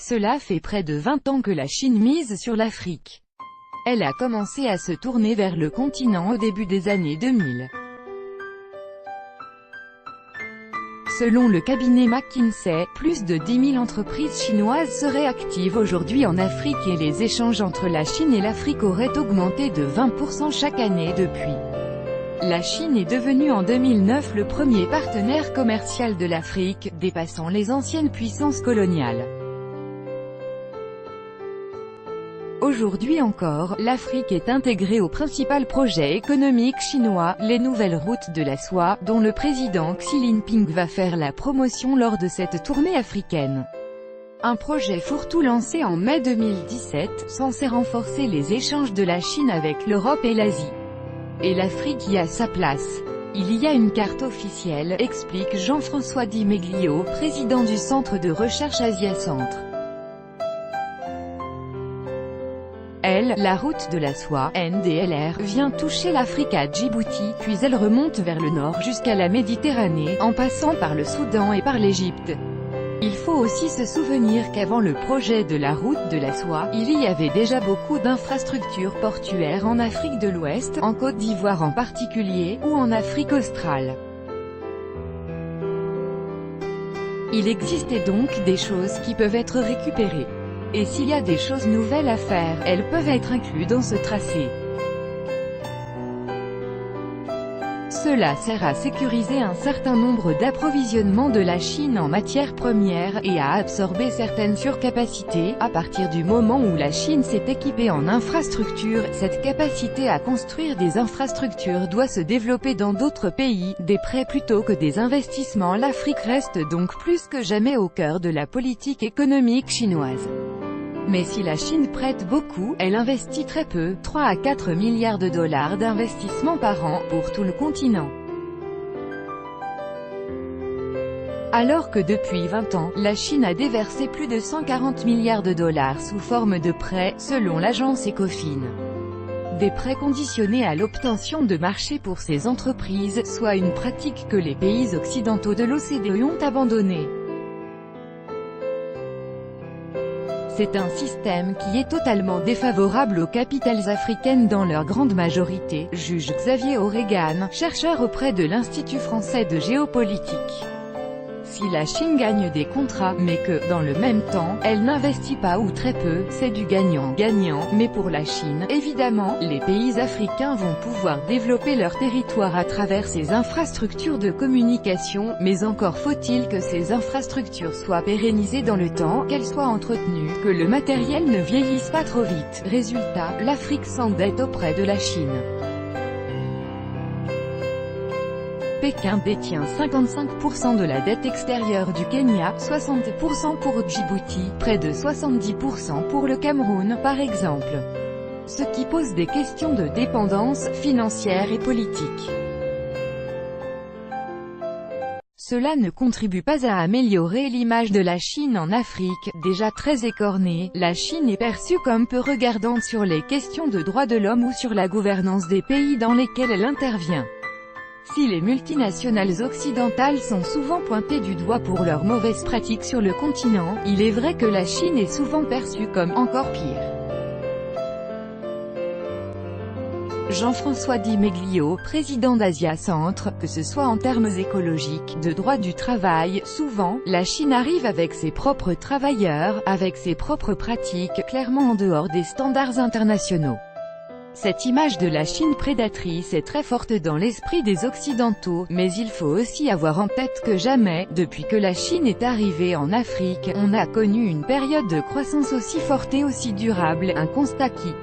Cela fait près de 20 ans que la Chine mise sur l'Afrique. Elle a commencé à se tourner vers le continent au début des années 2000. Selon le cabinet McKinsey, plus de 10 000 entreprises chinoises seraient actives aujourd'hui en Afrique et les échanges entre la Chine et l'Afrique auraient augmenté de 20% chaque année depuis. La Chine est devenue en 2009 le premier partenaire commercial de l'Afrique, dépassant les anciennes puissances coloniales. Aujourd'hui encore, l'Afrique est intégrée au principal projet économique chinois, les nouvelles routes de la soie, dont le président Xi Jinping va faire la promotion lors de cette tournée africaine. Un projet fourre-tout lancé en mai 2017, censé renforcer les échanges de la Chine avec l'Europe et l'Asie. Et l'Afrique y a sa place. Il y a une carte officielle, explique Jean-François Di Meglio, président du Centre de recherche Asia Centre. La route de la soie, NDLR, vient toucher l'Afrique à Djibouti, puis elle remonte vers le nord jusqu'à la Méditerranée, en passant par le Soudan et par l'Égypte. Il faut aussi se souvenir qu'avant le projet de la route de la soie, il y avait déjà beaucoup d'infrastructures portuaires en Afrique de l'Ouest, en Côte d'Ivoire en particulier, ou en Afrique australe. Il existait donc des choses qui peuvent être récupérées. Et s'il y a des choses nouvelles à faire, elles peuvent être incluses dans ce tracé. Cela sert à sécuriser un certain nombre d'approvisionnements de la Chine en matières premières, et à absorber certaines surcapacités. À partir du moment où la Chine s'est équipée en infrastructures, cette capacité à construire des infrastructures doit se développer dans d'autres pays, des prêts plutôt que des investissements. L'Afrique reste donc plus que jamais au cœur de la politique économique chinoise. Mais si la Chine prête beaucoup, elle investit très peu, 3 à 4 milliards de dollars d'investissement par an, pour tout le continent. Alors que depuis 20 ans, la Chine a déversé plus de 140 milliards de dollars sous forme de prêts, selon l'agence Ecofin. Des prêts conditionnés à l'obtention de marchés pour ces entreprises, soit une pratique que les pays occidentaux de l'OCDE ont abandonnée. C'est un système qui est totalement défavorable aux capitales africaines dans leur grande majorité, juge Xavier O'Regan, chercheur auprès de l'Institut français de géopolitique. Si la Chine gagne des contrats, mais que, dans le même temps, elle n'investit pas ou très peu, c'est du gagnant-gagnant, mais pour la Chine, évidemment, les pays africains vont pouvoir développer leur territoire à travers ces infrastructures de communication, mais encore faut-il que ces infrastructures soient pérennisées dans le temps, qu'elles soient entretenues, que le matériel ne vieillisse pas trop vite. Résultat, l'Afrique s'endette auprès de la Chine. Pékin détient 55% de la dette extérieure du Kenya, 60% pour Djibouti, près de 70% pour le Cameroun, par exemple. Ce qui pose des questions de dépendance financière et politique. Cela ne contribue pas à améliorer l'image de la Chine en Afrique, déjà très écornée. La Chine est perçue comme peu regardante sur les questions de droits de l'homme ou sur la gouvernance des pays dans lesquels elle intervient. Si les multinationales occidentales sont souvent pointées du doigt pour leurs mauvaises pratiques sur le continent, il est vrai que la Chine est souvent perçue comme encore pire. Jean-François Di Meglio, président d'Asia Centre, que ce soit en termes écologiques, de droit du travail, souvent, la Chine arrive avec ses propres travailleurs, avec ses propres pratiques, clairement en dehors des standards internationaux. Cette image de la Chine prédatrice est très forte dans l'esprit des Occidentaux, mais il faut aussi avoir en tête que jamais, depuis que la Chine est arrivée en Afrique, on a connu une période de croissance aussi forte et aussi durable, un constat qui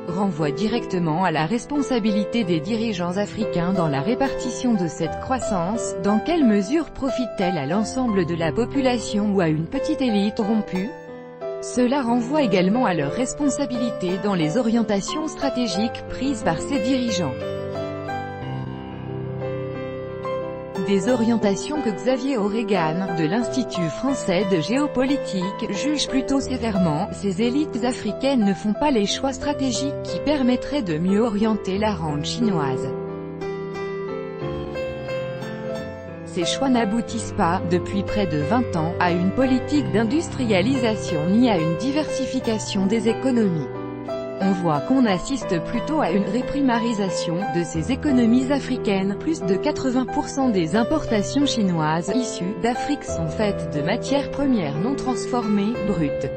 renvoie directement à la responsabilité des dirigeants africains dans la répartition de cette croissance. Dans quelle mesure profite-t-elle à l'ensemble de la population ou à une petite élite rompue? Cela renvoie également à leur responsabilité dans les orientations stratégiques prises par ces dirigeants. Des orientations que Xavier O'Regan, de l'Institut français de géopolitique, juge plutôt sévèrement. Ces élites africaines ne font pas les choix stratégiques qui permettraient de mieux orienter la rente chinoise. ces choix n'aboutissent pas, depuis près de 20 ans, à une politique d'industrialisation ni à une diversification des économies. On voit qu'on assiste plutôt à une réprimarisation de ces économies africaines. Plus de 80% des importations chinoises issues d'Afrique sont faites de matières premières non transformées, brutes.